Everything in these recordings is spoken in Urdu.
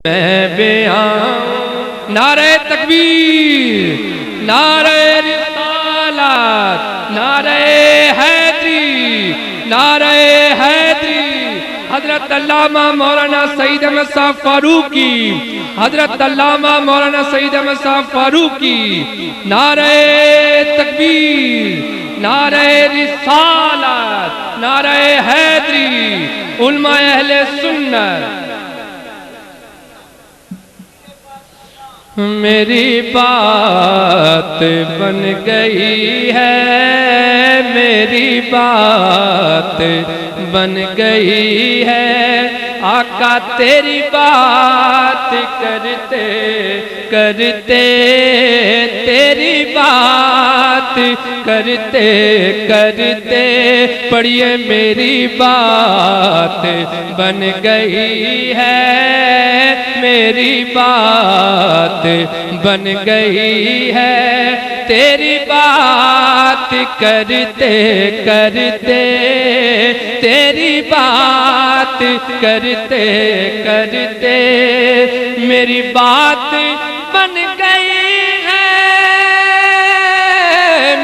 میں بیان نعرہ تکبیر، نعرہ رسالت، نعرہ حیدری، نعرہ حیدری، حضرت علامہ مولانا سید احمد صاحب فاروقی، حضرت علامہ مولانا سید احمد صاحب فاروقی، نعرہ تکبیر، نعرہ رسالت، نعرہ حیدری، علماء اہل سنت۔ میری بات بن گئی ہے، میری بات بن گئی ہے، آقا تیری بات کرتے کرتے، تیری بات کرتے کرتے، پڑھیے میری بات بن گئی ہے، میری بات بن گئی ہے، تیری بات کرتے کرتے، تیری بات کرتے کرتے، میری بات بن گئی ہے،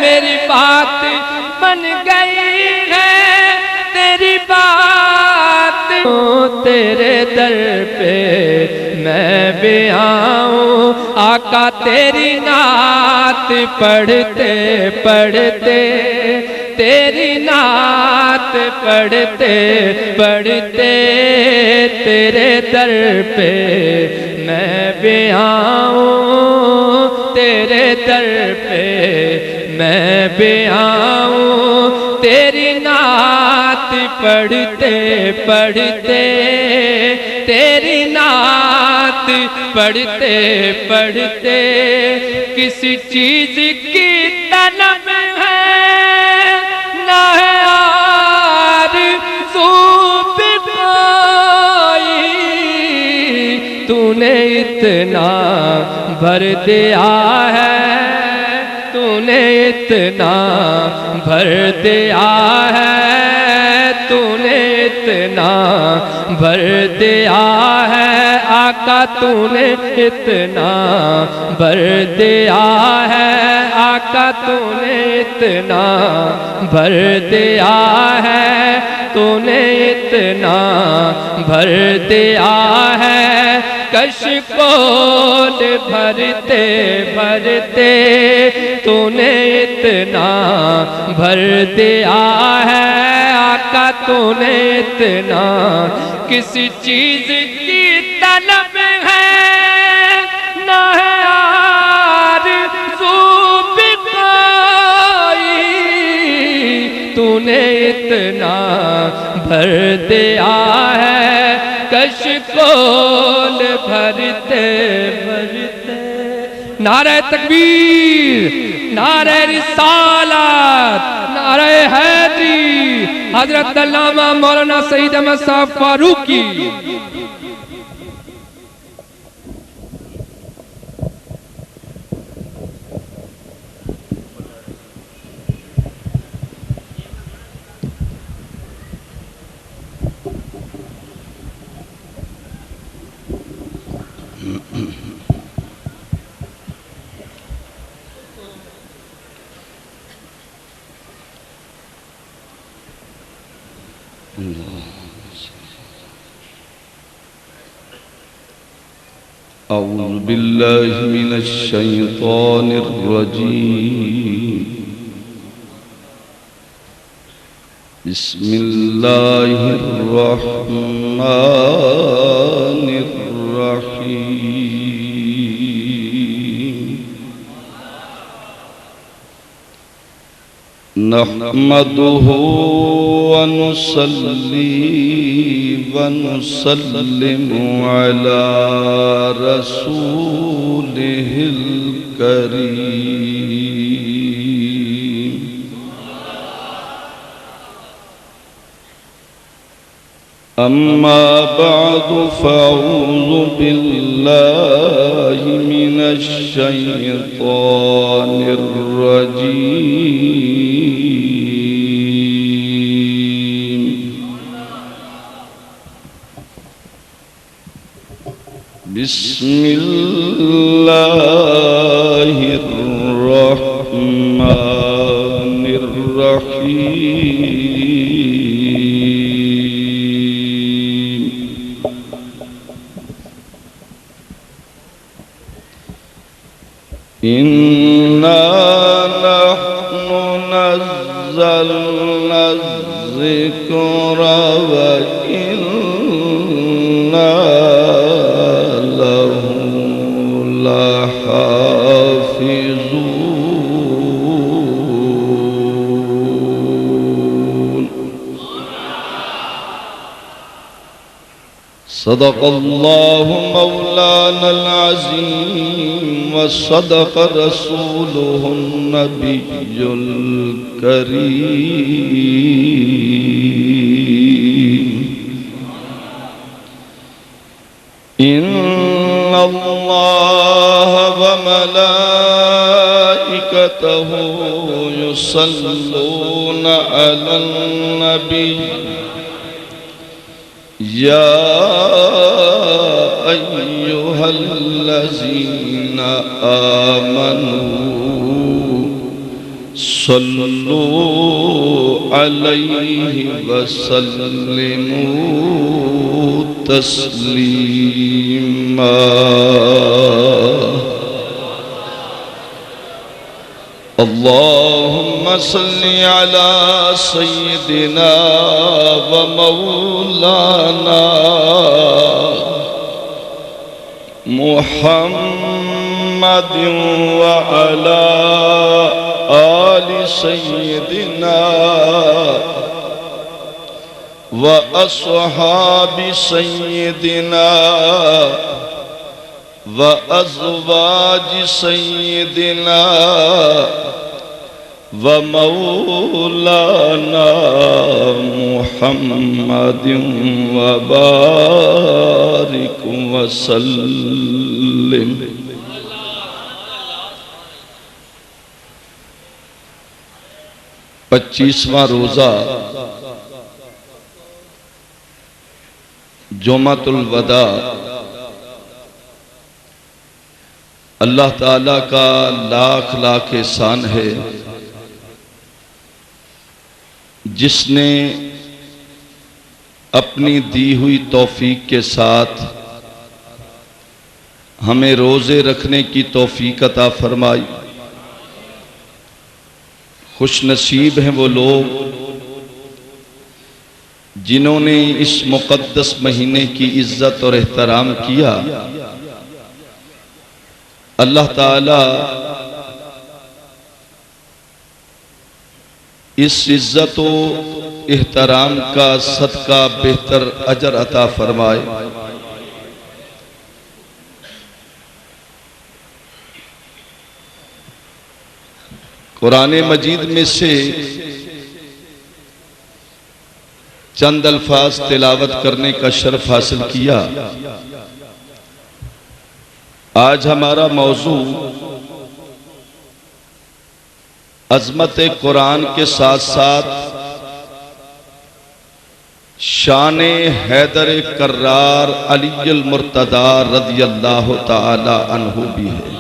میری بات بن گئی ہے، تیری بات، تیرے در پہ میں بھی آؤں، آقا تیری نعت پڑھتے پڑھتے، تیری نعت پڑھتے پڑھتے، تیرے در پہ میں بھی آؤں، تیرے در پہ میں بھی آؤں، تیری نعت پڑھتے پڑھتے، تیری نعت پڑھتے پڑھتے، کسی چیز کی طلب ہے نہ ہے آرزو بقائی، تو نے اتنا بھر دیا ہے، تو نے اتنا بھر دیا ہے، تو نے اتنا بھر دیا ہے، آقا تو نے اتنا بھر دیا ہے، آقا تو نے اتنا بھر دیا ہے، تو نے اتنا بھر دیا ہے، کشکول بھرتے بھرتے، تو نے اتنا بھر دیا ہے، آقا تو نے اتنا، کسی چیز کی طلب ہے نہ ہے آرزو بقائی، تو نے اتنا بھر دیا ہے، کشکول بھرتے بھرتے، نعرہ تکبیر، نعرہ رسالت، نعرہ حیدری، حضرت علامہ مولانا سید احمد صاحب فاروقی۔ أعوذ بالله من الشيطان الرجيم، بسم الله الرحمن الرحيم، نحمده ونصلي ونسلم على رسوله الكريم، أما بعد فأعوذ بالله من الشيطان الرجيم، بسم الله الرحمن الرحيم إنا نحن نزلنا الذكر وإنا له لحافظون. صدق الله مولانا العظيم وصدق رسوله النبي الكريم. إن الله وملائكته يصلون على النبي يا أيها الذين آمنوا صلوا عليه وسلموا تسليما. اللهم صل على سيدنا ومولانا محمد وعلى آل سيدنا وأصحاب سيدنا وأزواج سيدنا ومولانا محمد وبارك وسلم. پچیسواں روزہ جمعۃ الوداع اللہ تعالیٰ کا لاکھ لاکھ احسان ہے جس نے اپنی دی ہوئی توفیق کے ساتھ ہمیں روزے رکھنے کی توفیق عطا فرمائی. خوش نصیب ہیں وہ لوگ جنہوں نے اس مقدس مہینے کی عزت اور احترام کیا. اللہ تعالی اس عزت و احترام کا صدقہ بہتر اجر عطا فرمائے. قرآن مجید میں سے چند الفاظ تلاوت کرنے کا شرف حاصل کیا. آج ہمارا موضوع عظمت قرآن کے ساتھ ساتھ شان حیدر کرار علی المرتضی رضی اللہ تعالی عنہ بھی ہے.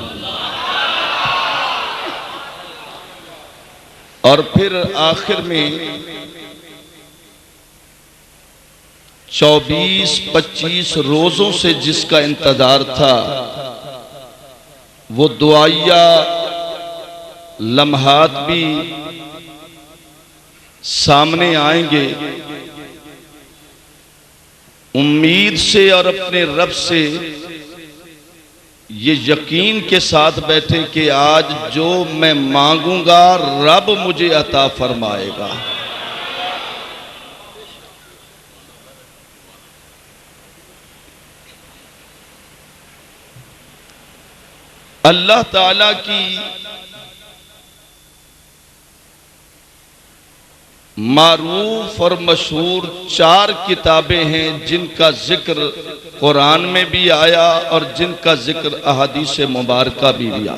اور پھر آخر میں 24-25 روزوں سے جس کا انتظار تھا وہ دعائیہ لمحات بھی سامنے آئیں گے. امید سے اور اپنے رب سے یہ یقین کے ساتھ بیٹھے کہ آج جو میں مانگوں گا رب مجھے عطا فرمائے گا. اللہ تعالیٰ کی معروف اور مشہور 4 کتابیں ہیں جن کا ذکر قرآن میں بھی آیا اور جن کا ذکر احادیث مبارکہ بھی آیا.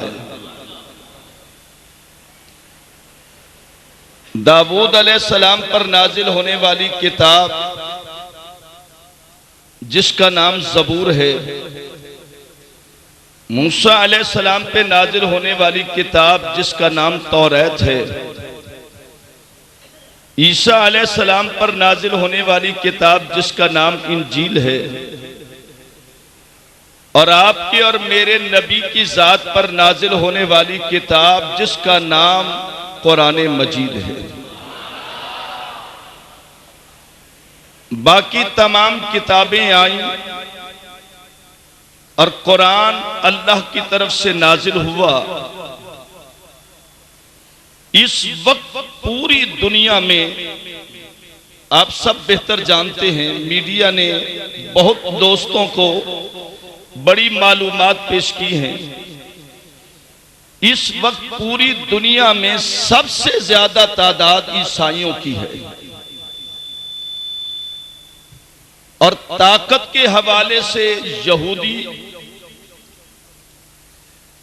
داؤد علیہ السلام پر نازل ہونے والی کتاب جس کا نام زبور ہے موسیٰ علیہ السلام پہ نازل ہونے والی کتاب جس کا نام توریت ہے، عیسیٰ علیہ السلام پر نازل ہونے والی کتاب جس کا نام انجیل ہے، اور آپ کے اور میرے نبی کی ذات پر نازل ہونے والی کتاب جس کا نام قرآن مجید ہے۔ باقی تمام کتابیں آئیں اور قرآن اللہ کی طرف سے نازل ہوا۔ اس وقت پوری دنیا میں آپ سب بہتر جانتے ہیں، میڈیا نے بہت دوستوں کو بڑی معلومات پیش کی ہیں۔ اس وقت پوری دنیا میں سب سے زیادہ تعداد عیسائیوں کی ہے، اور طاقت کے حوالے سے یہودی،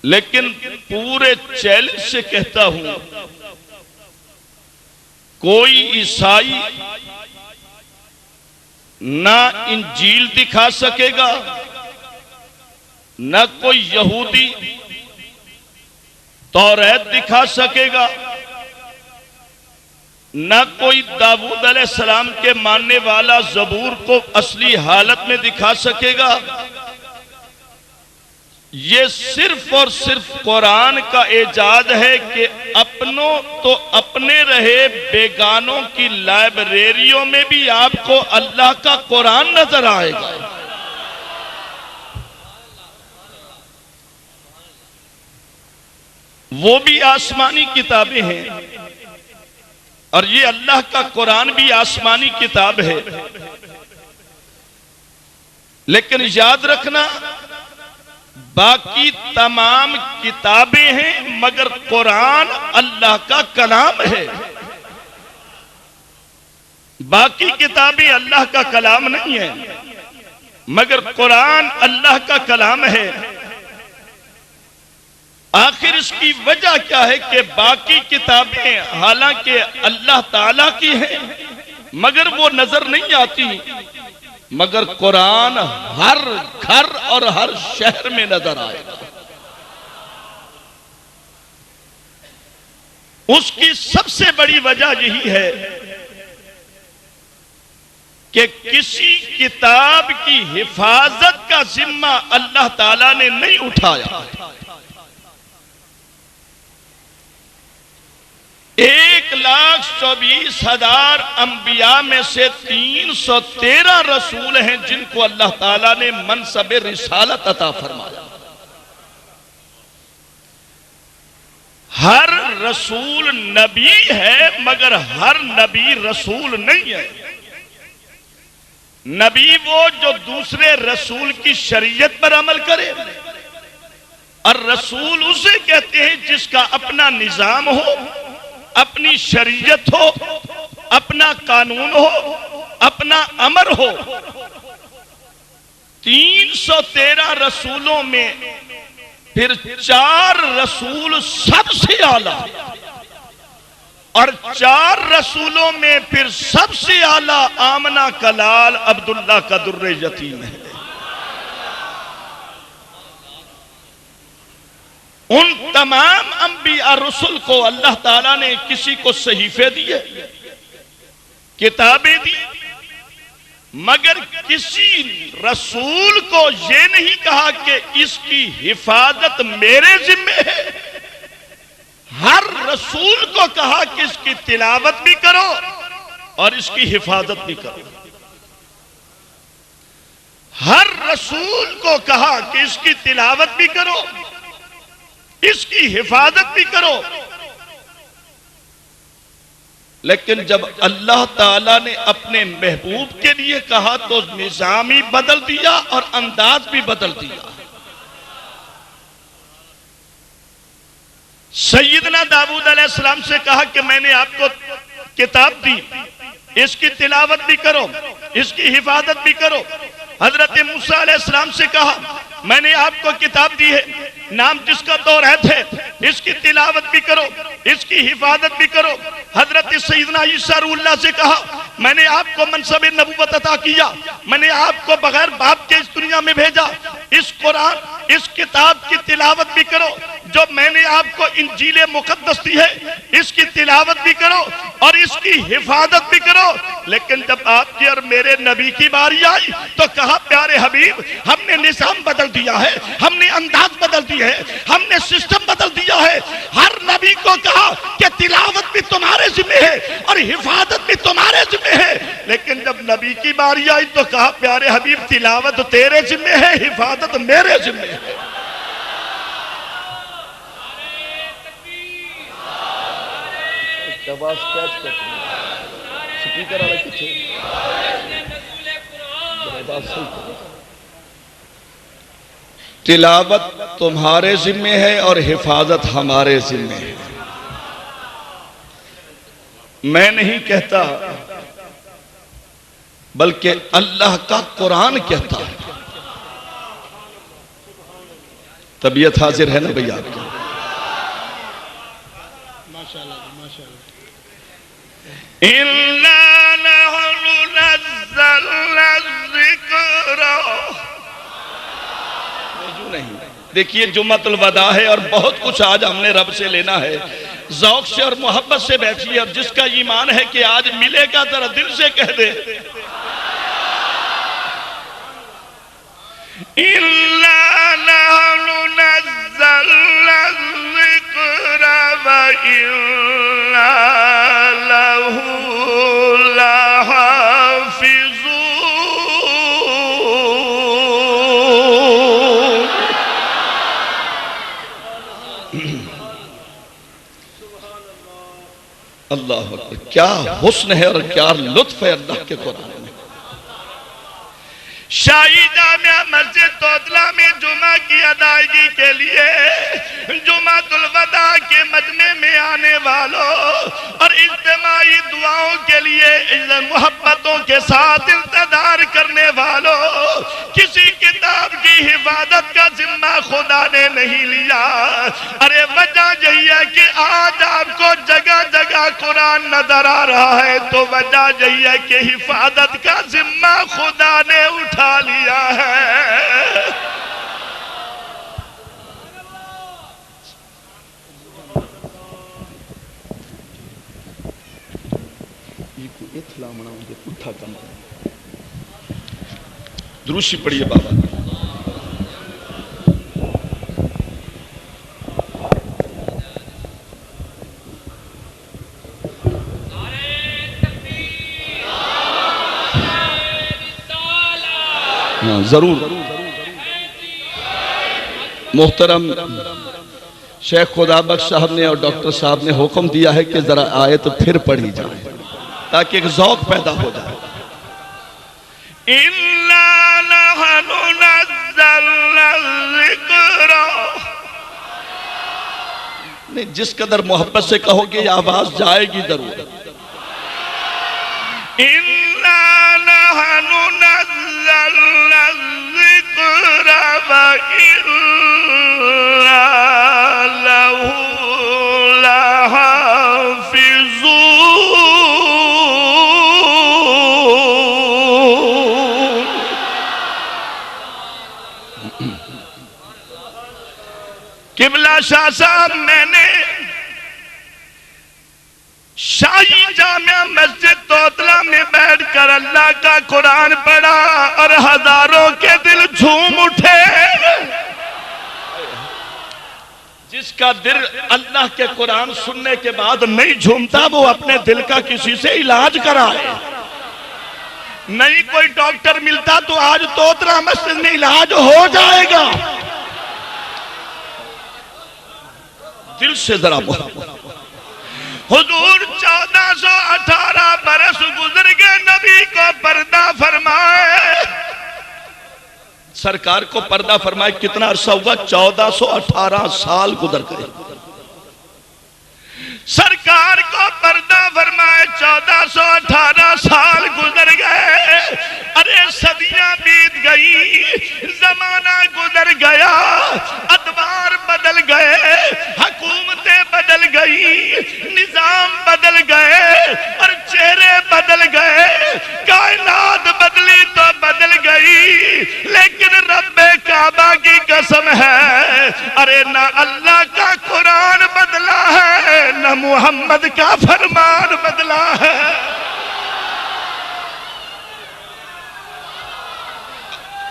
لیکن پورے چیلنج سے کہتا ہوں، کوئی عیسائی نہ انجیل دکھا سکے گا، نہ کوئی یہودی توریت دکھا سکے گا، نہ کوئی داؤد علیہ السلام کے ماننے والا زبور کو اصلی حالت میں دکھا سکے گا۔ یہ صرف اور صرف قرآن کا ایجاد ہے کہ اپنوں تو اپنے رہے، بیگانوں کی لائبریریوں میں بھی آپ کو اللہ کا قرآن نظر آئے گا۔ وہ بھی آسمانی کتابیں ہیں، اور یہ اللہ کا قرآن بھی آسمانی کتاب ہے، لیکن یاد رکھنا باقی تمام کتابیں ہیں مگر قرآن اللہ کا کلام ہے۔ باقی کتابیں اللہ کا کلام نہیں ہیں مگر قرآن اللہ کا کلام ہے۔ آخر اس کی وجہ کیا ہے کہ باقی کتابیں حالانکہ اللہ تعالیٰ کی ہیں مگر وہ نظر نہیں آتی، مگر قرآن ہر گھر اور ہر شہر میں نظر آئے گا۔ اس کی سب سے بڑی وجہ یہی ہے کہ کسی کتاب کی حفاظت کا ذمہ اللہ تعالیٰ نے نہیں اٹھایا۔ 1,24,000 انبیاء میں سے 313 رسول ہیں جن کو اللہ تعالیٰ نے منصب رسالت عطا فرمایا۔ ہر رسول نبی ہے مگر ہر نبی رسول نہیں ہے۔ نبی وہ جو دوسرے رسول کی شریعت پر عمل کرے، اور رسول اسے کہتے ہیں جس کا اپنا نظام ہو، اپنی شریعت ہو، اپنا قانون ہو، اپنا امر ہو۔ 313 رسولوں میں پھر 4 رسول سب سے اعلیٰ، اور 4 رسولوں میں پھر سب سے اعلیٰ آمنہ کا لال عبداللہ کا در یتیم ہے۔ ان تمام انبیاء رسول کو اللہ تعالیٰ نے کسی کو صحیفے دیے، کتابیں دی، مگر کسی رسول کو یہ نہیں کہا کہ اس کی حفاظت میرے ذمہ ہے۔ ہر رسول کو کہا کہ اس کی تلاوت بھی کرو اور اس کی حفاظت بھی کرو۔ ہر رسول کو کہا کہ اس کی تلاوت بھی کرو، اس کی حفاظت بھی کرو۔ لیکن جب اللہ تعالیٰ نے اپنے محبوب کے لیے کہا تو نظام ہی بدل دیا اور انداز بھی بدل دیا۔ سیدنا داؤد علیہ السلام سے کہا کہ میں نے آپ کو کتاب دی، اس کی تلاوت بھی کرو، اس کی حفاظت بھی کرو۔ حضرت موسیٰ علیہ السلام سے کہا میں نے آپ کو کتاب دی ہے، نام جس کا توریت ہے، اس کی تلاوت بھی کرو، اس کی حفاظت بھی کرو۔ حضرت سیدنا عیسیٰ روح اللہ سے کہا میں نے آپ کو منصب نبوت عطا کیا، میں نے آپ کو بغیر باپ کے اس دنیا میں بھیجا۔ اس قرآن اس کتاب کی تلاوت بھی کرو، جو میں نے آپ کو انجیل مقدس دی ہے اس کی تلاوت بھی کرو اور اس کی حفاظت بھی کرو۔ لیکن جب آپ کی اور میرے نبی کی باری آئی تو کہا پیارے حبیب ہم نے نظام بدل دیا ہے، ہم نے انداز بدل دیا ہے، ہم نے سسٹم بدل دیا ہے۔ ہر نبی کو کہا کہ تلاوت بھی تمہارے ذمہ ہے اور حفاظت بھی تمہارے ذمہ ہے، لیکن جب نبی کی باری آئی تو کہا پیارے حبیب تلاوت تیرے ذمہ ہے، حفاظت میرے ذمہ ہے۔ تلاوت تمہارے ذمہ ہے اور حفاظت ہمارے ذمہ ہے۔ میں نہیں کہتا بلکہ اللہ کا قرآن کہتا ہے۔ طبیعت حاضر ہے نا بھئی آپ کی؟ إِنَّا نَحْنُ نَزَّلْنَا الذِّكْرَ۔ نہیں دیکھیے جمعۃ الوداع ہے اور بہت کچھ آج ہم نے رب سے لینا ہے، ذوق سے اور محبت سے بیٹھیے، اور جس کا ایمان ہے کہ آج ملے گا ذرا دل سے کہہ دے إِنَّا نَحْنُ نَزَّلْنَا الذِّكْرَ وَإِنَّا لَهُ لَحَافِظُونَ۔ اللہ اکبر، کیا حسن ہے اور کیا لطف ہے اللہ کے قرآن میں۔ شاہی جامعہ مسجد توتلا میں جمعہ کی ادائیگی کے لیے جمعۃ الوداع کے مجمع میں آنے والوں اور اجتماعی دعاؤں کے لیے محبتوں کے ساتھ انتظار کرنے والوں، کسی کتاب کی حفاظت کا ذمہ خدا نے نہیں لیا۔ ارے وجہ یہی ہے کہ آج آپ کو جگہ جگہ قرآن نظر آ رہا ہے تو وجہ یہی ہے کہ حفاظت کا ذمہ خدا نے اٹھا لیا ہے۔ دروشی پڑھیے بابا۔ ضرور محترم شیخ خدا بخش صاحب نے اور ڈاکٹر صاحب نے حکم دیا ہے کہ ذرا آیت پھر پڑھی جائے تاکہ ایک ذوق پیدا ہو جائے۔ إِنَّا نَحْنُ نَزَّلْنَا الذِّكْرَ۔ نہیں، جس قدر محبت سے کہو گے یہ آواز جائے گی ضرور۔ إِنَّا نَحْنُ نَزَّلْنَا الذِّكْرَ وَإِنَّا لَهُ لَحَافِظُونَ۔ قبلہ شاہ صاحب، میں نے شاہی جامعہ مسجد توتلا میں بیٹھ کر اللہ کا قرآن پڑھا اور ہزاروں کے دل جھوم اٹھے۔ جس کا دل اللہ کے قرآن سننے کے بعد نہیں جھومتا وہ اپنے دل کا کسی سے علاج کرائے۔ نہیں کوئی ڈاکٹر ملتا تو آج توتلا مسجد میں علاج ہو جائے گا۔ دل سے ذرا محبت۔ حضور 1418 برس گزر گئے، نبی کو پردہ فرمائے، سرکار کو پردہ فرمائے کتنا عرصہ ہوا؟ 1418 سال گزر گئے۔ سرکار کو پردہ فرمائے 1418 سال گزر گئے۔ ارے صدیاں بیت گئی، زمانہ گزر گیا، ادوار بدل گئے، حکومتیں بدل گئی، نظام بدل گئے اور چہرے بدل گئے، کائنات بدلی تو بدل گئی، لیکن رب کعبہ کی قسم قسم ہے، ارے نہ اللہ کا قرآن بدلا ہے نہ محمد کا فرمان بدلا ہے۔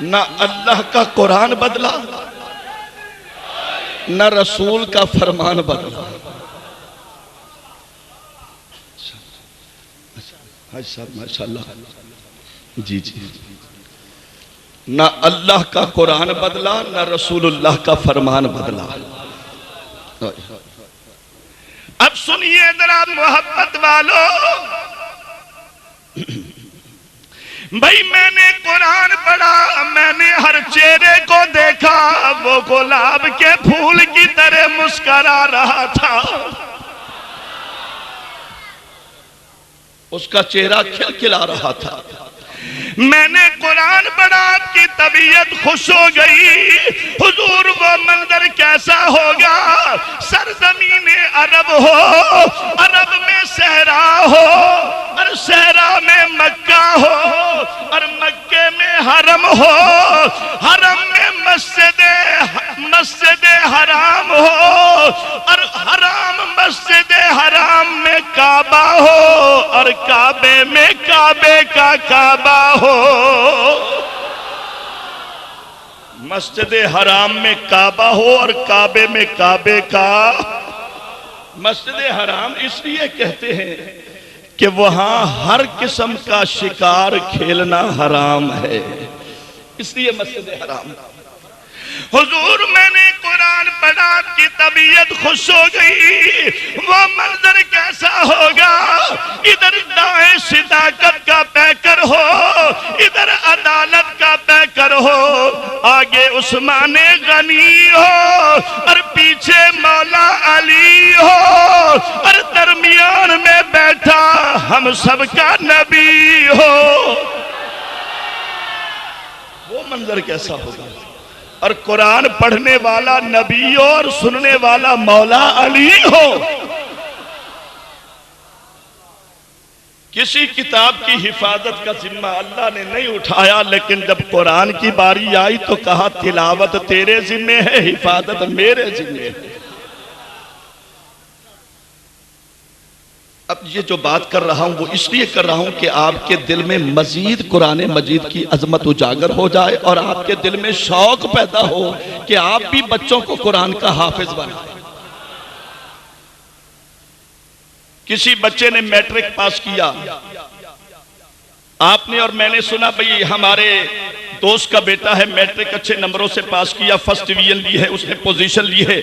نہ اللہ کا قرآن بدلا نہ رسول کا فرمان بدلا۔ حاج صاحب ماشاءاللہ، جی جی، نہ اللہ کا قرآن بدلا نہ رسول اللہ کا فرمان بدلا۔ اب سنیے ذرا محبت والو، بھائی میں نے قرآن پڑھا، میں نے ہر چہرے کو دیکھا، وہ گلاب کے پھول کی طرح مسکرا رہا تھا، اس کا چہرہ کھلکھلا رہا تھا۔ میں نے قرآن پڑھا، آپ کی طبیعت خوش ہو گئی۔ حضور وہ منظر کیسا ہوگا؟ سرزمین عرب ہو، عرب میں صحرا ہو، اور صحرا میں مکہ ہو، اور مکے میں حرم ہو، حرم میں مسجد حرام ہو، اور حرام مسجد حرام میں کعبہ ہو، اور کعبے میں کعبے کا کعبہ ہو۔ مسجد حرام میں کعبہ ہو اور کعبے میں کعبے کا۔ مسجد حرام اس لیے کہتے ہیں کہ وہاں ہر قسم کا شکار کھیلنا حرام ہے، اس لیے مسجد حرام۔ حضور میں نے قرآن پڑھا، آپ کی طبیعت خوش ہو گئی۔ وہ منظر کیسا ہوگا؟ ادھر دائیں صداقت کا پیکر ہو، ادھر عدالت کا پیکر ہو، آگے عثمان غنی ہو اور پیچھے مولا علی ہو، اور درمیان میں بیٹھا ہم سب کا نبی ہو۔ وہ منظر کیسا ہوگا؟ اور قرآن پڑھنے والا نبی ہو اور سننے والا مولا علی ہو۔ کسی کتاب کی حفاظت کا ذمہ اللہ نے نہیں اٹھایا، لیکن جب قرآن کی باری آئی تو کہا تلاوت تیرے ذمہ ہے، حفاظت میرے ذمہ ہے۔ اب یہ جو بات کر رہا ہوں وہ اس لیے کر رہا ہوں کہ آپ کے دل میں مزید قرآن مجید کی عظمت اجاگر ہو جائے، اور آپ کے دل میں شوق پیدا ہو کہ آپ بھی بچوں کو قرآن کا حافظ بنائیں۔ کسی بچے نے میٹرک پاس کیا، آپ نے اور میں نے سنا بھئی ہمارے دوست کا بیٹا ہے، میٹرک اچھے نمبروں سے پاس کیا، فرسٹ ڈویژن لی ہے، اس نے پوزیشن لی ہے۔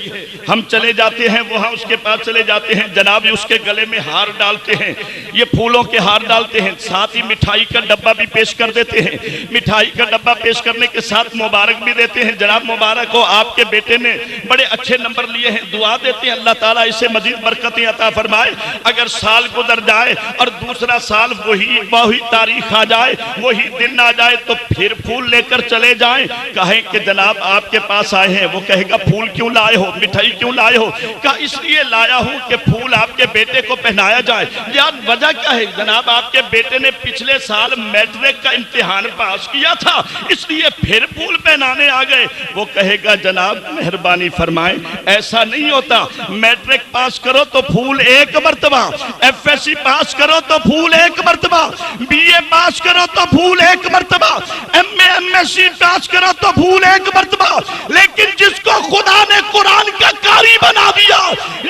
ہم چلے جاتے ہیں وہاں، اس کے پاس چلے جاتے ہیں، جناب اس کے گلے میں ہار ڈالتے ہیں، یہ پھولوں کے ہار ڈالتے ہیں، ساتھ ہی مٹھائی کا ڈبہ بھی پیش کر دیتے ہیں۔ مٹھائی کا ڈبہ پیش کرنے کے ساتھ مبارک بھی دیتے ہیں، جناب مبارک ہو، آپ کے بیٹے نے بڑے اچھے نمبر لیے ہیں، دعا دیتے ہیں اللہ تعالیٰ اسے مزید برکتیں عطا فرمائے۔ اگر سال گزر جائے اور دوسرا سال وہی تاریخ آ جائے، وہی دن آ جائے، تو پھر پھول لے کر چلے جائیں، کہیں کہ جناب آپ کے پاس آئے ہیں، وہ کہے گا پھول کیوں لائے ہو، مٹھائی کیوں لائے ہو؟ کہا اس لیے لایا ہوں کہ پھول آپ کے بیٹے کو پہنایا جائے۔ یار وجہ کیا ہے؟ جناب آپ کے بیٹے نے پچھلے سال میٹرک کا امتحان پاس کیا تھا، اس لیے پھر پھول پہنانے آ گئے۔ وہ کہے گا جناب مہربانی فرمائیں، ایسا نہیں ہوتا، میٹرک پاس کرو تو پھول ایک مرتبہ، ایف ایس سی پاس کرو تو پھول ایک مرتبہ، بی اے پاس کرو تو پھول ایک مرتبہ، M A M S C pass کرو تو پھول ایک مرتبہ۔ لیکن جس کو خدا نے قرآن کا قاری بنا دیا،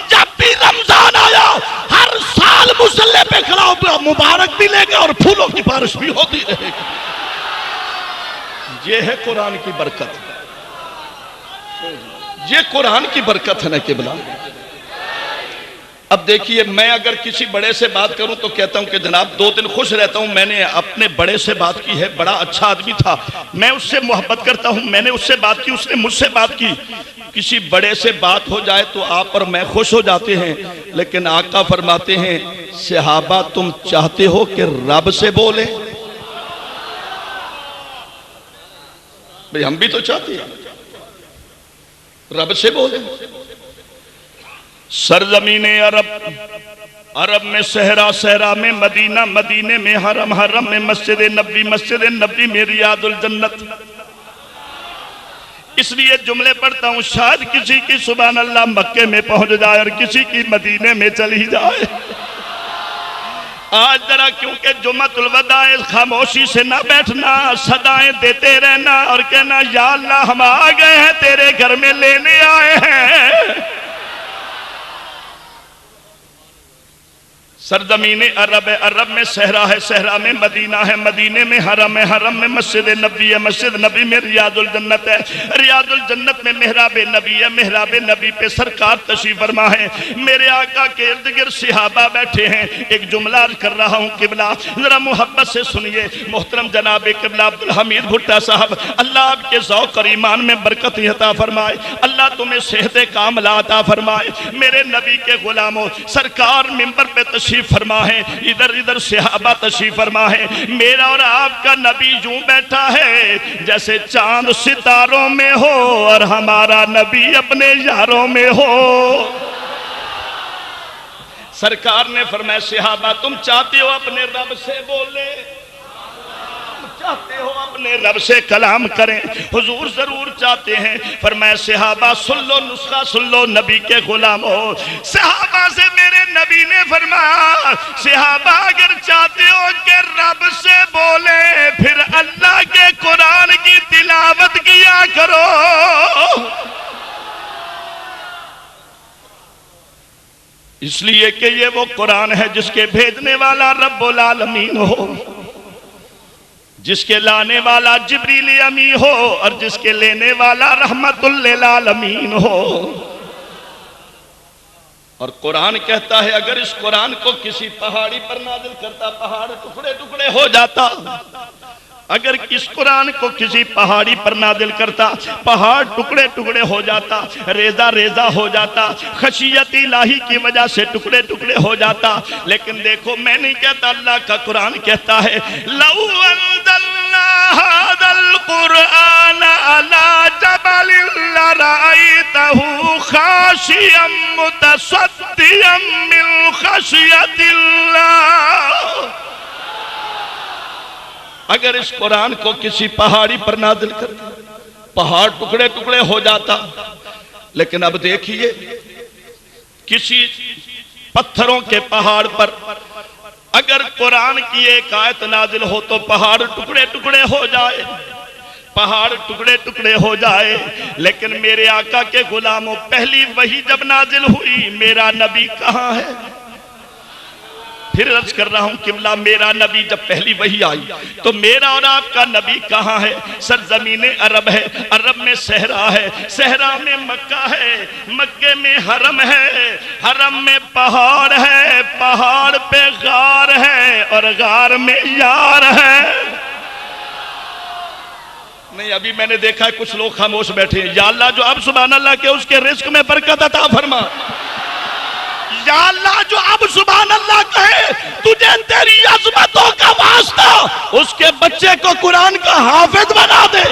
جب بھی رمضان آیا ہر سال مصلی پہ کھڑا ہو مبارک بھی لے گا اور پھولوں کی بارش بھی ہوتی رہے گی۔ یہ ہے قرآن کی برکت، یہ قرآن کی برکت ہے نا قبلہ۔ اب دیکھیے میں اگر کسی بڑے سے بات کروں تو کہتا ہوں کہ جناب 2 دن خوش رہتا ہوں، میں نے اپنے بڑے سے بات کی ہے، بڑا اچھا آدمی تھا، میں اس سے محبت کرتا ہوں، میں نے اس سے بات کی، اس نے مجھ سے بات کی۔ کسی بڑے سے بات ہو جائے تو آپ اور میں خوش ہو جاتے ہیں، لیکن آقا فرماتے ہیں صحابہ تم چاہتے ہو کہ رب سے بولے؟ بھئی ہم بھی تو چاہتے ہیں رب سے بولے۔ سرزمین عرب، عرب میں صحرا، صحرا میں مدینہ، مدینے میں حرم، حرم میں مسجد نبی، مسجد نبی میں ریاض الجنت۔ اس لیے جملے پڑھتا ہوں، شاید کسی کی سبحان اللہ مکے میں پہنچ جائے اور کسی کی مدینے میں چلی جائے۔ آج ذرا کیونکہ جمعۃ الوداع خاموشی سے نہ بیٹھنا، صدائیں دیتے رہنا اور کہنا یا اللہ ہم آ گئے ہیں تیرے گھر میں لینے آئے ہیں۔ سرزمین عرب ہے، عرب میں صحرا ہے، صحرا میں مدینہ ہے، مدینے میں حرم ہے، حرم میں مسجد نبی ہے، مسجد نبی میں ریاض الجنت ہے، ریاض الجنت میں محراب نبی ہے، محراب نبی پہ سرکار تشریف فرما ہے۔ میرے آقا کے ارد گرد صحابہ بیٹھے ہیں۔ ایک جملہ عرض کر رہا ہوں قبلہ، ذرا محبت سے سنیے۔ محترم جناب قبلہ عبدالحمید بھٹا صاحب، اللہ آپ کے ذوق اور ایمان میں برکت عطا فرمائے، اللہ تمہیں صحت کاملہ عطا فرمائے۔ میرے نبی کے غلاموں، سرکار منبر پہ تشریف فرما ہے، ادھر ادھر صحابہ تشریف فرما ہے۔ میرا اور آپ کا نبی یوں بیٹھا ہے جیسے چاند ستاروں میں ہو اور ہمارا نبی اپنے یاروں میں ہو۔ سرکار نے فرمایا صحابہ تم چاہتے ہو اپنے رب سے بولے، چاہتے ہو اپنے رب سے کلام کریں؟ حضور ضرور چاہتے ہیں۔ فرمایا صحابہ سن لو نسخہ، سن لو نبی کے غلاموں۔ صحابہ سے میرے نبی نے فرمایا صحابہ اگر چاہتے ہو کہ رب سے بولے پھر اللہ کے قرآن کی تلاوت کیا کرو۔ اس لیے کہ یہ وہ قرآن ہے جس کے بھیجنے والا رب العالمین ہو، جس کے لانے والا جبریل امی ہو اور جس کے لینے والا رحمت للعالمین ہو۔ اور قرآن کہتا ہے اگر اس قرآن کو کسی پہاڑی پر نازل کرتا پہاڑ ٹکڑے ٹکڑے ہو جاتا۔ اگر اس قرآن کو کسی پہاڑی پر نازل کرتا پہاڑ ٹکڑے ٹکڑے ہو جاتا، ریزہ ریزہ ہو جاتا، خشیت الہی کی وجہ سے ٹکڑے ٹکڑے ہو جاتا۔ لیکن دیکھو میں نہیں کہتا، اللہ کا قرآن کہتا ہے لَوْ أَنزَلْنَا هَذَا الْقُرْآنَ عَلَى جَبَلٍ لَرَأَيْتَهُ خَاشِعًا مُتَصَدِّعًا مِّنْ خَشْيَةِ اللَّهِ۔ اگر اس قرآن کو کسی پہاڑی پر نازل کرتا پہاڑ ٹکڑے ٹکڑے ہو جاتا۔ لیکن اب دیکھیے کسی پتھروں کے پہاڑ پر اگر قرآن کی ایک آیت نازل ہو تو پہاڑ ٹکڑے ٹکڑے ہو جائے، پہاڑ ٹکڑے ٹکڑے ہو جائے۔ لیکن میرے آقا کے غلاموں پہلی وحی جب نازل ہوئی میرا نبی کہاں ہے؟ پھر عرض کر رہا ہوں قبلہ میرا نبی جب پہلی وحی آئی تو میرا اور آپ کا نبی کہاں ہے؟ سرزمین عرب ہے، عرب میں صحرا ہے، صحرا میں مکہ ہے، مکے میں حرم ہے، حرم میں پہاڑ ہے، پہاڑ پہ غار ہے اور غار میں یار ہے۔ نہیں ابھی میں نے دیکھا ہے کچھ لوگ خاموش بیٹھے ہیں۔ یا اللہ جو اب سبحان اللہ کے اس کے رزق میں برکت عطا فرما، یا اللہ جو اب سبحان اللہ کہے تجھے تیری عظمتوں کا واسطہ اس کے بچے کو قرآن کا حافظ بنا دے۔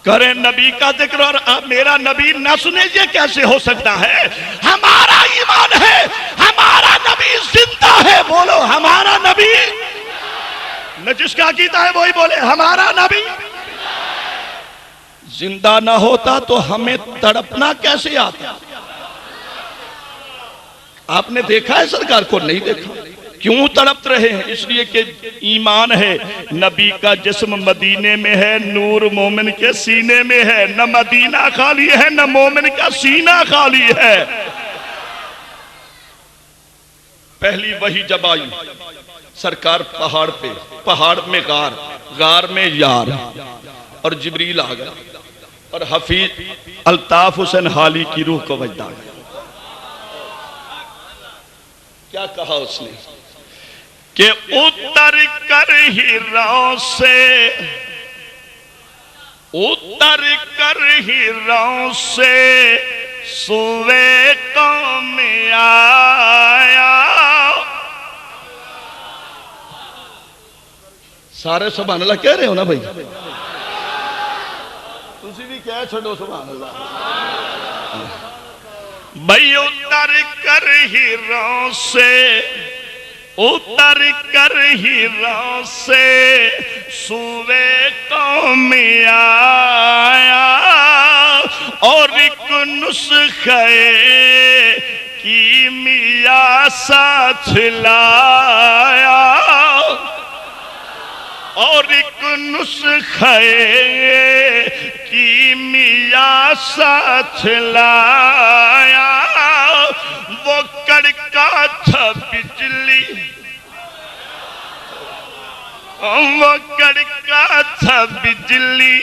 کریں نبی کا ذکر اور میرا نبی نہ سنے، یہ کیسے ہو سکتا ہے؟ ہمارا ایمان ہے ہمارا نبی زندہ ہے، بولو ہمارا نبی نہ، جس کا عقیدہ ہے وہی بولے ہمارا نبی زندہ نہ ہوتا تو ہمیں تڑپنا کیسے آتا؟ آپ نے دیکھا ہے سرکار کو؟ نہیں دیکھا۔ کیوں تڑپ رہے ہیں؟ اس لیے کہ ایمان ہے نبی کا جسم مدینے میں ہے، نور مومن کے سینے میں ہے، نہ مدینہ خالی ہے نہ مومن کا سینہ خالی ہے۔ پہلی وحی جب آئی سرکار پہاڑ پہ، پہاڑ میں غار، غار میں یار اور جبریل آ گیا اور حفیظ الطاف حسین حالی کی روح کو وجد آ گیا۔ کیا کہا اس نے کہ اتر کر ہیروں سے، اتر کر ہیروں سے سوے قوم آیا۔ سارے سبحان اللہ کہہ رہے ہو نا بھائی؟ تسی بھی کہہ چھڑو سبحان اللہ۔ بھائی اتر کر ہیروں سے اتر کر ہیروں سے سوے قوم آیا اور ایک نسخے کیمیا ساتھ لایا اور ایک نسخے کیمیا ساتھ لایا وہ کڑکا تھا بجلی وہ کڑکا تھا بجلی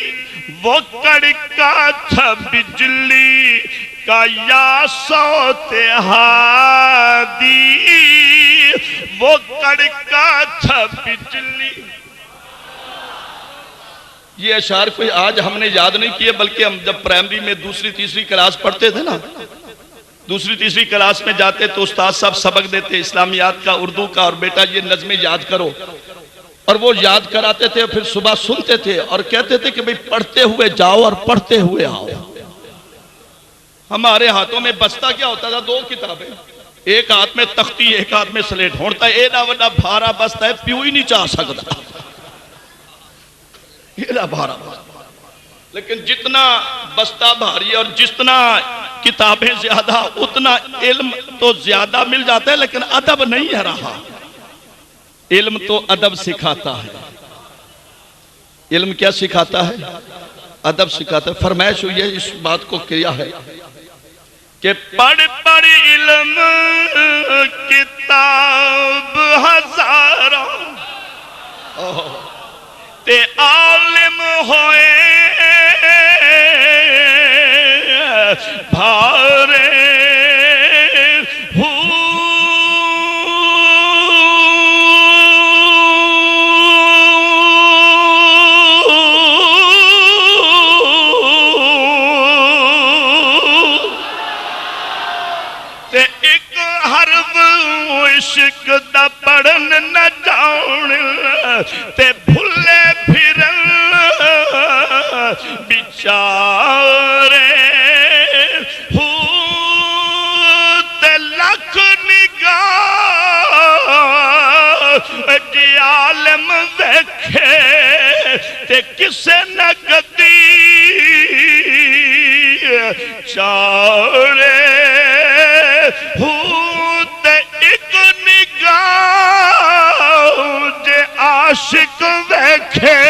وہ کڑکا تھا بجلی کا یا صوت ہادی وہ کڑکا تھا بجلی. یہ اشعار کوئی آج ہم نے یاد نہیں کیے بلکہ ہم جب پرائمری میں دوسری تیسری کلاس پڑھتے تھے نا دوسری تیسری کلاس میں جاتے تو استاد صاحب سبق دیتے اسلامیات کا اردو کا اور بیٹا یہ نظمیں یاد کرو اور وہ یاد کراتے تھے پھر صبح سنتے تھے اور کہتے تھے کہ بھئی پڑھتے ہوئے جاؤ اور پڑھتے ہوئے آؤ. ہمارے ہاتھوں میں بستہ کیا ہوتا تھا 2 کتابیں ایک ہاتھ میں تختی ایک ہاتھ میں سلیٹ ہوتا ہے ایڈا وڈا بھارا بستہ ہے پیو ہی نہیں چاہ سکتا ایڈا بھارا لیکن جتنا بستہ بھاری اور جتنا کتابیں زیادہ اتنا علم تو زیادہ مل جاتا ہے لیکن ادب نہیں ہے رہا. علم تو ادب سکھاتا ہے. علم کیا سکھاتا ہے؟ ادب سکھاتا ہے. فرمائش ہوئی ہے اس بات کو کیا ہے کہ پڑھ پڑھ علم کتاب ہزاروں تے عالم ہوئے بھارے عشق دا پڑھن نہ جاؤن تے بھلے پھرن بیچارے تے لکھ نگاہ جی عالم ویکھے تے کسے نہ کدی چارے عاشق ویکھے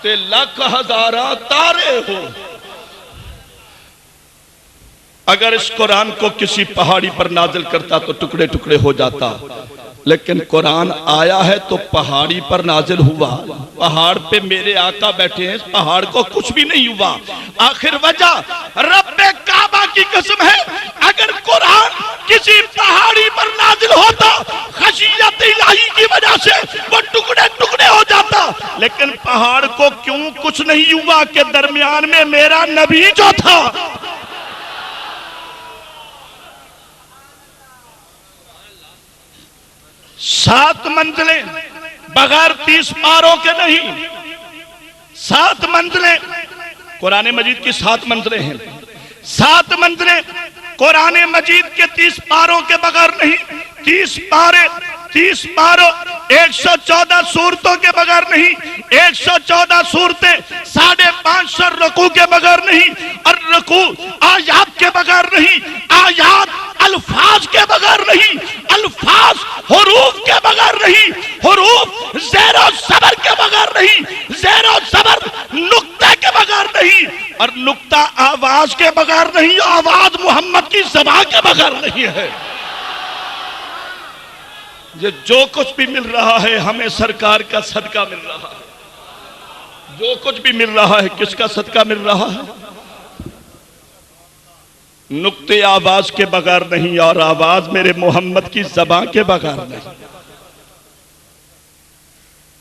تے لاکھ ہزاراں تارے ہو. اگر اس قرآن کو کسی پہاڑی پر نازل کرتا تو ٹکڑے ٹکڑے ہو جاتا لیکن قرآن آیا ہے تو پہاڑی پر نازل ہوا. پہاڑ پہ میرے آقا بیٹھے ہیں پہاڑ کو کچھ بھی نہیں ہوا. آخر وجہ رب کعبہ کی قسم ہے اگر قرآن کسی پہاڑی پر نازل ہوتا خشیت الہی کی وجہ سے وہ ٹکڑے ٹکڑے ہو جاتا لیکن پہاڑ کو کیوں کچھ نہیں ہوا کہ درمیان میں میرا نبی جو تھا. سات منزلیں بغیر 30 پاروں کے نہیں. 7 منزلیں قرآن مجید کی 7 منزلیں ہیں. 7 منزلیں قرآن مجید کے 30 پاروں کے بغیر نہیں. 30 پاروں 114 سورتوں کے بغیر نہیں. 114 سورتیں 550 رکوع کے بغیر نہیں. اور رکوع آیات کے بغیر نہیں. آیات الفاظ کے بغیر نہیں. الفاظ حروف کے بغیر نہیں. حروف زیر و زبر کے بغیر نہیں. زیر و زبر نقطے کے بغیر نہیں. اور نقطہ آواز کے بغیر نہیں. آواز محمد کی زبان کے بغیر نہیں ہے. یہ جو کچھ بھی مل رہا ہے ہمیں سرکار کا صدقہ مل رہا ہے. جو کچھ بھی مل رہا ہے کس کا صدقہ مل رہا ہے؟ نقطے آواز کے بغیر نہیں اور آواز میرے محمد کی زبان کے بغیر نہیں.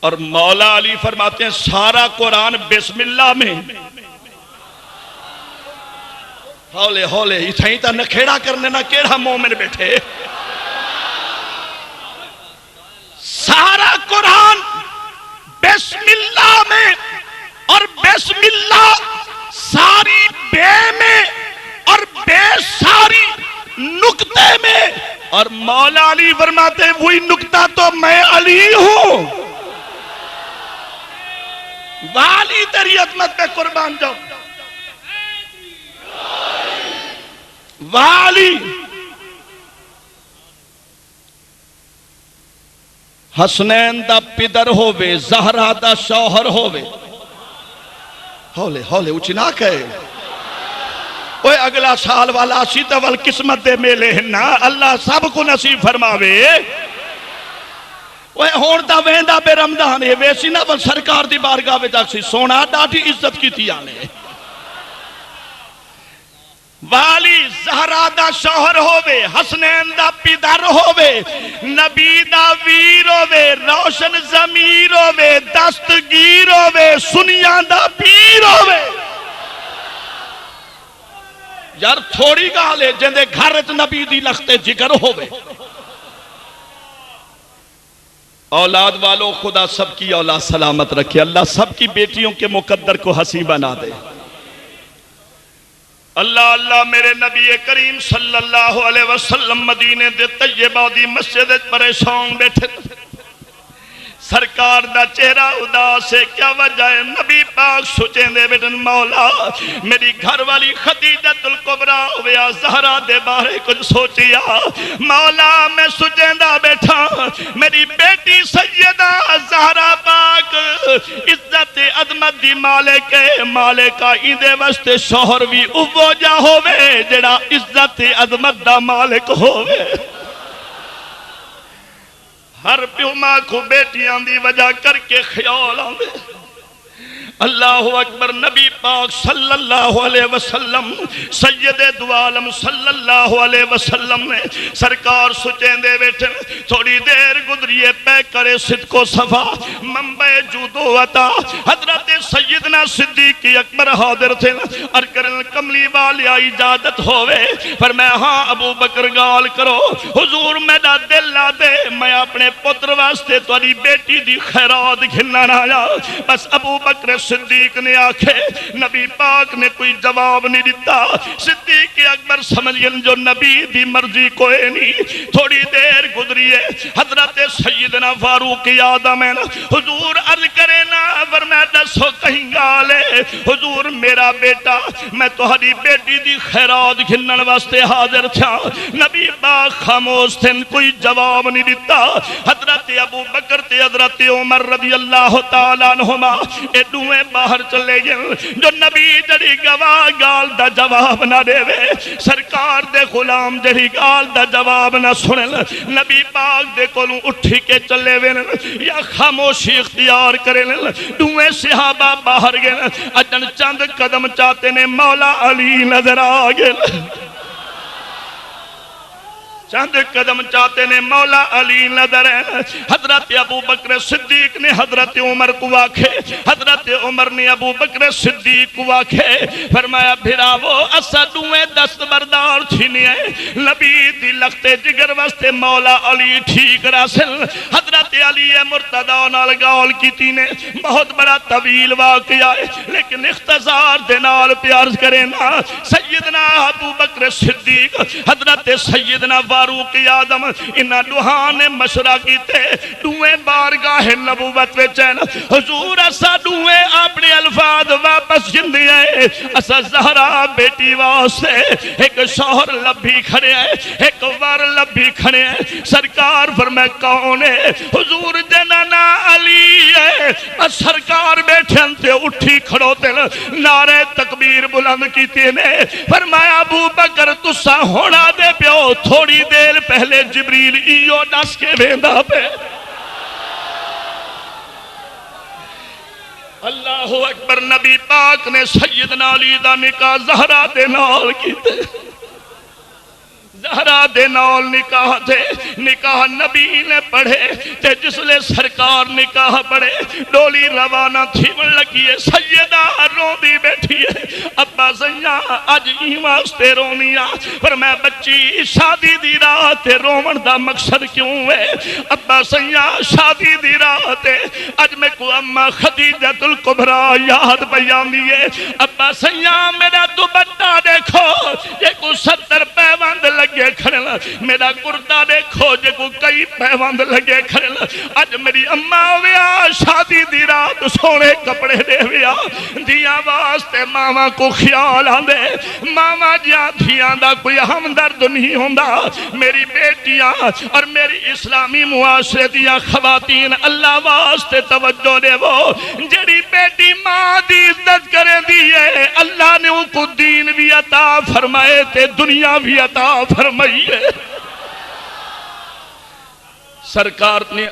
اور مولا علی فرماتے ہیں سارا قرآن بسم اللہ میں. ہولے ہولے اتھائیں تا نکھیڑا کرنے نہ کیڑا مومن بیٹھے. سارا قرآن بسم اللہ میں اور بسم اللہ ساری بے میں اور بے ساری نکتے میں اور مولا علی فرماتے ہیں وہی نکتہ تو میں علی ہوں، والی تیری عظمت پہ قربان جاؤ، والی حسنین دا پدر ہووے، زہرا دا شوہر ہووے، ہولے ہولے اچھی نہ کہے اوے اگلا سال والا سیتا وال قسمت دے میلے ہننا اللہ سب کو نصیب فرماوے، اوے ہون دا ویندہ بے رمضان ہے ویسی نہ بل سرکار دی بارگاہ میں جاکسی سونا ڈاٹھی عزت کی تھی آنے، والی زہرا دا شوہر ہووے، حسنین دا پیدر ہووے، نبی دا ویر ہووے، روشن ضمیر ہووے، دستگیر ہووے، سنیاں دا پیر ہووے، یار تھوڑی گالے جندے گھرت نبی دی لختے جگر ہووے، اولاد والوں خدا سب کی اولاد سلامت رکھے، اللہ سب کی بیٹیوں کے مقدر کو حسین بنا دے، اللہ اللہ میرے نبی کریم صلی اللہ علیہ وسلم مدینے دے طیبہ دی مسجد پریشان بیٹھے، سرکار دا چہرہ اداس ہے، کیا وجہ ہے؟ نبی پاک سوچیں دے بیٹن مولا میری گھر والی خدیجۃ الکبریٰ ہویا زہرا دے بارے کچھ سوچیا، مولا میں سوچیں دا بیٹھا میری بیٹی سیدہ زہرا پاک عزت عظمت دی مالکہ ایندے واسطے شوہر بھی اوہ جا ہووے جڑا عزت عظمت دا مالک ہووے، ہر پیو ماں کو بیٹیاں دی وجہ کر کے خیال آندے، اللہ اکبر، نبی پاک صلی اللہ علیہ وسلم سید دو عالم صلی اللہ علیہ وسلم نے سرکار سچیں دے بیٹھن، تھوڑی دیر گزریے پہ کرے صدق و صفا منبع جود و عطا، حضرت سیدنا صدیق اکبر حاضر تھے، ارکرن کملی والی اجازت ہوئے، فرمایا ہاں ابو بکر گال کرو، حضور میرا دل لا دے میں اپنے پتر واسطے تاری بیٹی دی خیرات گھننا نہ آیا، بس ابو بکر صدیق نے آکھے، نبی پاک نے کوئی جواب نہیں دیتا، صدیق اکبر سمجھ گئے جو نبی دی مرضی کوئی نہیں، تھوڑی دیر گزریے حضرت سیدنا فاروق اعظم حضور عرض کرے نا فرمایا دسو کہیں گالے، حضور میرا بیٹا میں تہاڈی بیٹی دی خیرات گھنن واسطے حاضر تھا، نبی پاک خاموش تھے کوئی جواب نہیں دیتا، حضرت ابو بکر تے حضرت عمر رضی اللہ تعالیٰ عنہما اے دوئے باہر چلے گئے، جو نبی جڑی گواہ گال دا جواب نہ دے وے، سرکار دے غلام جڑی گال دا جواب نہ سنن، نبی پاک دے کولوں اٹھی کے چلے وے یا خاموشی اختیار کرے، دوئے صحابہ باہر گئے، اجن چند قدم چاہتے نے مولا علی نظر آگئے، چند قدم چاہتے نے مولا علی نظر ہے، حضرت ابو بکر صدیق نے حضرت عمر کو آکھے، حضرت عمر نے ابو بکر صدیق کو آکھے، فرمایا بھراوو اسا دوئے دست بردار تھینے ہیں، نبی دی لختے جگر واسطے مولا علی ٹھیک راسل، حضرت علی مرتضی نال گال کی تینے بہت بڑا طویل واقعہ ہے، لیکن اختصار دینال پیارز کریں نا، سیدنا ابو بکر صدیق حضرت سیدنا فاروق اعظم انہاں دوہاں نے مشورہ کیتے، دوئے بارگاہ نبوت وچن حضور اسا دوئے اپنے الفاظ واپس جندے ہیں، اسا زہرا بیٹی واسطے ایک شوہر لبھی کھڑے ہیں، ایک وار لبھی کھڑے ہیں، سرکار فرمائے کون ہے؟ حضور جنانا علی ہے، سرکار بیٹھے انتے اٹھی کھڑو تل نعرہ تکبیر بلند کیتے نے، فرمایا ابو بکر تسا ہونا دے پیو، تھوڑی دیر پہلے جبریل ایو ڈس کے ویندا پہ، اللہ اکبر، نبی پاک نے سیدنا علی دا نکاح زہرا دے نال کیتے، زہرا دے نال نکاح تھے، نکاح نبی نے پڑھے تے جس لے سرکار نکاح پڑھے ڈولی روانہ تھی لگی ہے، سیدہ رو دی بیٹھی ہے، ابا ابا سیاں اج ای واسطے رونیاں پر میں بچی شادی دی رات رومن دا مقصد کیوں ہے ابا سیاں شادی دی رات اج میں کو اما خدیجۃ الکبریٰ یاد پیاندی ہے ابا سیاں میرا دوپٹہ دیکھو یہ کو 70 پیوند لگے کھڑے میرا کرتا دیکھو جے کو کئی پیوند لگے کھڑے اج میری اما ہویا شادی دی رات سونے کپڑے دے ویا دیاں واسطے ماما کو خیال آندے ماما جیاں دھیاں دا کوئی ہمدرد نہیں ہوندا میری بیٹیاں اور میری اسلامی معاشرے دیاں خواتین اللہ واسطے توجہ دے وہ جڑی بیٹی ماں دی عزت کرے دیئے اللہ نے ان کو دین بھی عطا فرمائے تے دنیا بھی عطا فرمائی ہے سرکار نے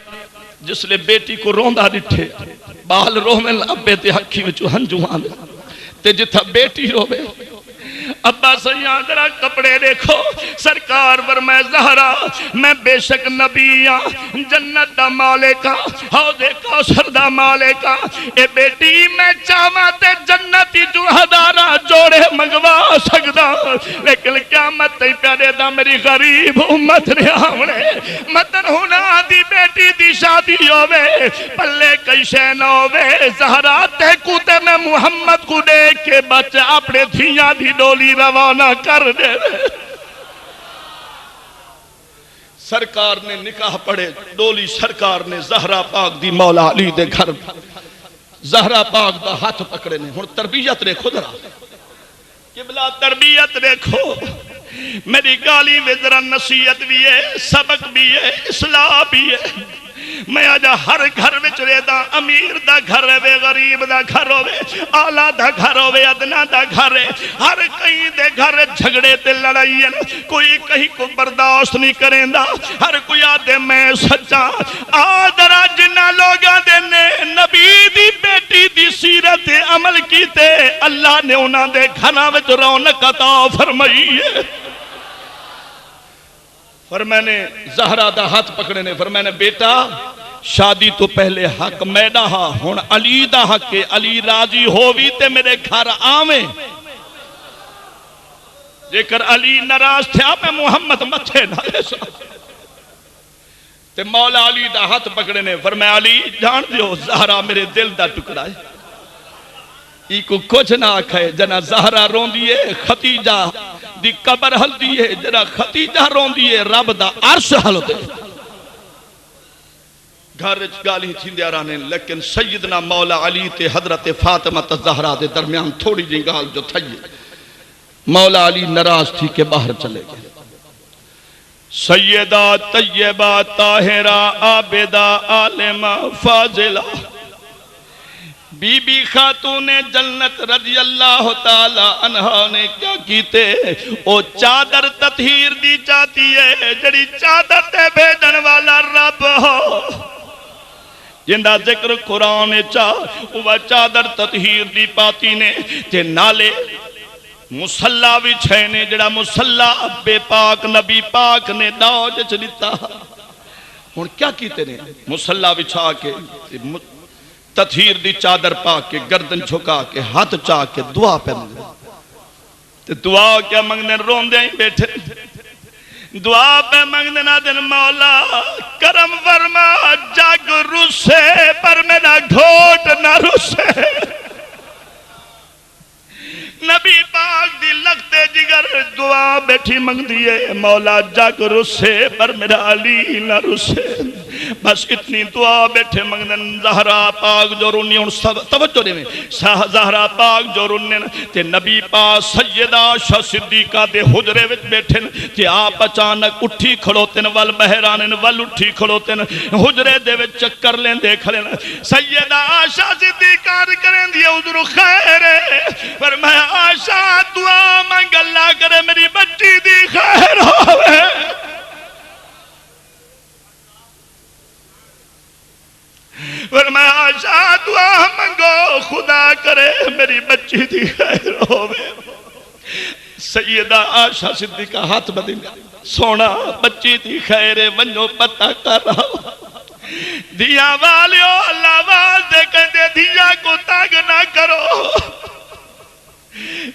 جس لئے بیٹی کو روندہ ڈٹھے بال روح میں لابے تے حقی وچو ہنجو آنے تے جتھا بیٹی روے ابا سیاں ذرا کپڑے دیکھو سرکار فرمائے زہرا میں بے شک نبی ہاں جنت دا مالکا حوض کوثر دا مالکا اے بیٹی میں چاہواں تے جنتی جو ہزارہ جوڑے منگوا سکدا لیکن قیامت تے پیارے دا میری غریب امت نے آونے مدن ہونا دی بیٹی دی شادی ہوئے پلے کئی شے نہ ہوئے زہرا تے کوتے میں محمد کو دیکھ کے بچے اپنے دھیاں دی ڈولی روانہ کر دے سرکار نے نکاح پڑھے ڈولی سرکار نے زہرا پاک دی مولا علی دے گھر زہرا پاک دا ہاتھ پکڑے نے ہن تربیت دیکھو ذرا قبلہ تربیت دیکھو میری گالی میں ذرا نصیحت بھی ہے سبق بھی ہے اصلاح بھی ہے میں آجا ہر گھر وچ رہدا امیر دا گھر ہے غریب دا گھر ہوئے آلہ دا گھر ہوئے ادنا دا گھر ہے ہر کہیں دے گھر جھگڑے تے لڑائی ہے کوئی کہیں کو برداشت نہیں کریں دا ہر کوئی آدھے میں سچا آدھرا جنہ لوگاں دے نے نبی دی بیٹی دی سیرت عمل کیتے اللہ نے انہاں دے گھراں وچ رونق عطا فرمائی ہے فرمائے نے زہرا دا ہاتھ پکڑے نے فرمائے نے بیٹا شادی تو پہلے حق میڈا ہاں ہون علی دا حق کے علی راضی ہووی تے میرے گھر آویں جے کر علی ناراض تھیا میں محمد متھے نہ لے سا تے مولا علی دا ہاتھ پکڑے نے فرمائے علی جان دیو زہرا میرے دل دا ٹکڑا ہے ای کو کچھ نہ آکھے جنا زہرا رون دیئے ختیجہ دی قبر حل دیئے جنا ختیجہ رون دیئے رب دا عرش حل دے گھر گالی تھیندے آرانے لیکن سیدنا مولا علی تے حضرت فاطمہ زہرا دے درمیان تھوڑی جی گال جو تھئی مولا علی ناراض تھی کہ باہر چلے گئے سیدہ طیبہ طاہرہ عابدہ عالمہ فاضلہ بی بی خاتون جنت رضی اللہ تعالی عنہ نے کیا کیتے او چادر تطہیر دی جاتی ہے جڑی چادر تے بھیجن والا رب ہو جندہ ذکر قرآن چاہ وہ چادر تطہیر دی پاتی نے تے نالے مسلح بھی چھینے جڑا مسلح بے پاک نبی پاک نے داؤ جچ لیتا ہون کیا کیتے نے مسلح بچھا کے تطہیر دی چادر پا کے گردن جھکا کے ہاتھ چاہ کے دعا پہ مانگنے دعا کیا مانگنے رون دیں بیٹھے دعا پہ مانگنے نہ دن مولا کرم فرما جگ رسے پر میرا گھوٹ نہ رسے نبی پاک دی لگتے جگر دعا بیٹھی مانگ دیئے مولا جگ رسے پر میرا علی نہ رسے بس اتنی دعا بیٹھے مانگن زہرا پاک جو رونی ان توجہ دے میں زہرا پاک جو رونی تے نبی پاک سیدہ شاہ صدیقہ دے حجرے وچ بیٹھے تے آپ اچانک اٹھی کھڑوتن وال بہرانن وال اٹھی کھڑوتن حجرے دے وچ چکر لیں دے کھڑے سیدہ شاہ صدیقہ کریں دیئے حضور خیر پر میں آشا دعا مانگ اللہ کرے میری بچی دی خیر ہوئے فرمایا آشا دعا مانگو خدا کرے میری بچی دی خیر ہوئے سیدہ آشا صدیقہ ہاتھ بدل سونا بچی دی خیر ونجو پتہ کر رہا دیا والیو اللہ والدے کہتے دیا کو تاگ نہ کرو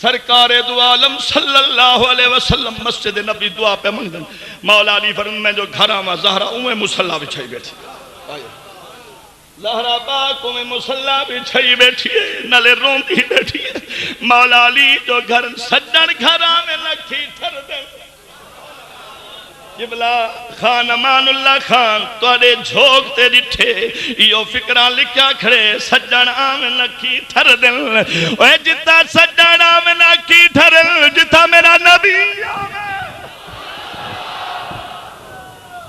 سرکار دو عالم صلی اللہ علیہ وسلم مسجد نبی دعا پہ منگدن مولا علی فرمائیں میں جو گھرہ میں زہرہ اوہ مسلح بچھائی بیٹھی زہرہ پاک اوہ مسلح بچھائی بیٹھی نلے روندی بیٹھی مولا علی جو گھر سجن گھرہ میں لکھی تھر دے جبلا خان امان اللہ خان توڑے جھوکتے ڈٹھے یہ فکران لکھا کھڑے سجن آمنہ کی تھر دل اے جتا سجن آمنہ کی تھر دل جتا میرا نبی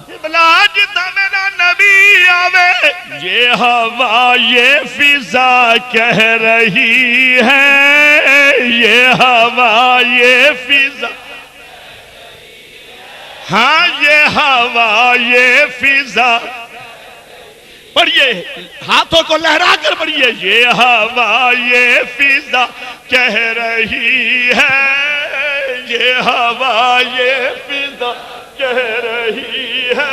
جبلا جتا میرا نبی آوے یہ ہوا یہ فضا کہہ رہی ہے یہ ہوا یہ فضا ہاں یہ ہوا یہ فضا پڑھئے ہاتھوں کو لہرا کر پڑھئے یہ ہوا یہ فضا کہہ رہی ہے یہ ہوا یہ فضا کہہ رہی ہے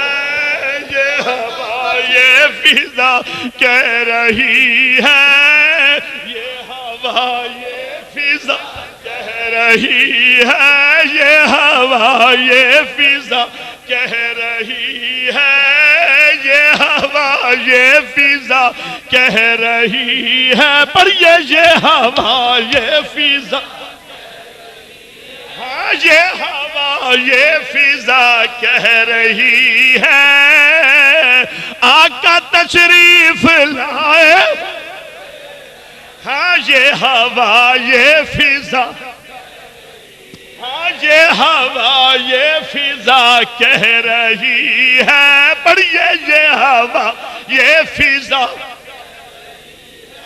یہ ہوا یہ فضا کہہ رہی ہے یہ ہوا یہ فضا کہہ رہی ہے یہ ہوا یہ فضا کہہ رہی ہے یہ ہوا یہ فضا کہہ رہی ہے پر یہ ہوا یہ فضا ہاں یہ ہوا یہ فضا کہہ رہی ہے آقا تشریف لائے ہاں یہ ہوا یہ فضا ہاں یہ ہوا یہ فضا کہہ رہی ہے پڑھئے یہ ہوا یہ فضا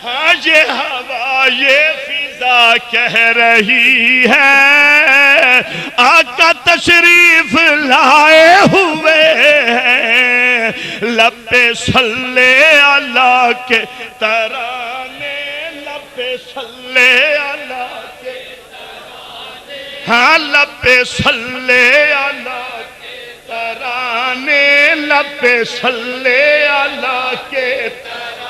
ہاں یہ ہوا یہ فضا کہہ رہی ہے آقا تشریف لائے ہوئے ہیں لب پہ صلی اللہ کے ترانے لب پہ صلی اللہ کے ترانے ہاں لب پہ صلی اللہ کے ترانے لب پہ صلی اللہ کے ترانے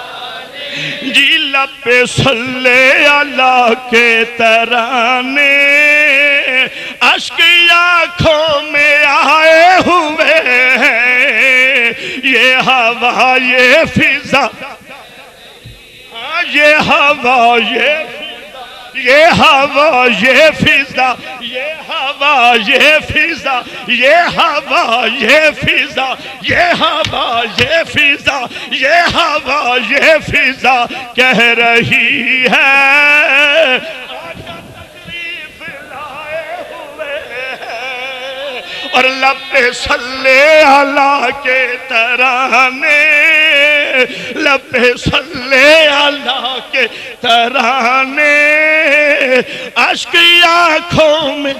جی لب پہ صلی اللہ کے ترانے عشق آنکھوں میں آئے ہوئے ہیں یہ ہوا یہ فضا یہ ہوا یہ یہ ہوا یہ فضا یہ ہوا یہ فضا یہ ہوا یہ فضا یہ ہوا یہ فضا یہ ہوا یہ فضا کہہ رہی ہے اور لب پہ صلی اللہ کے ترانے لب پہ صلی اللہ کے ترانے عشق آنکھوں میں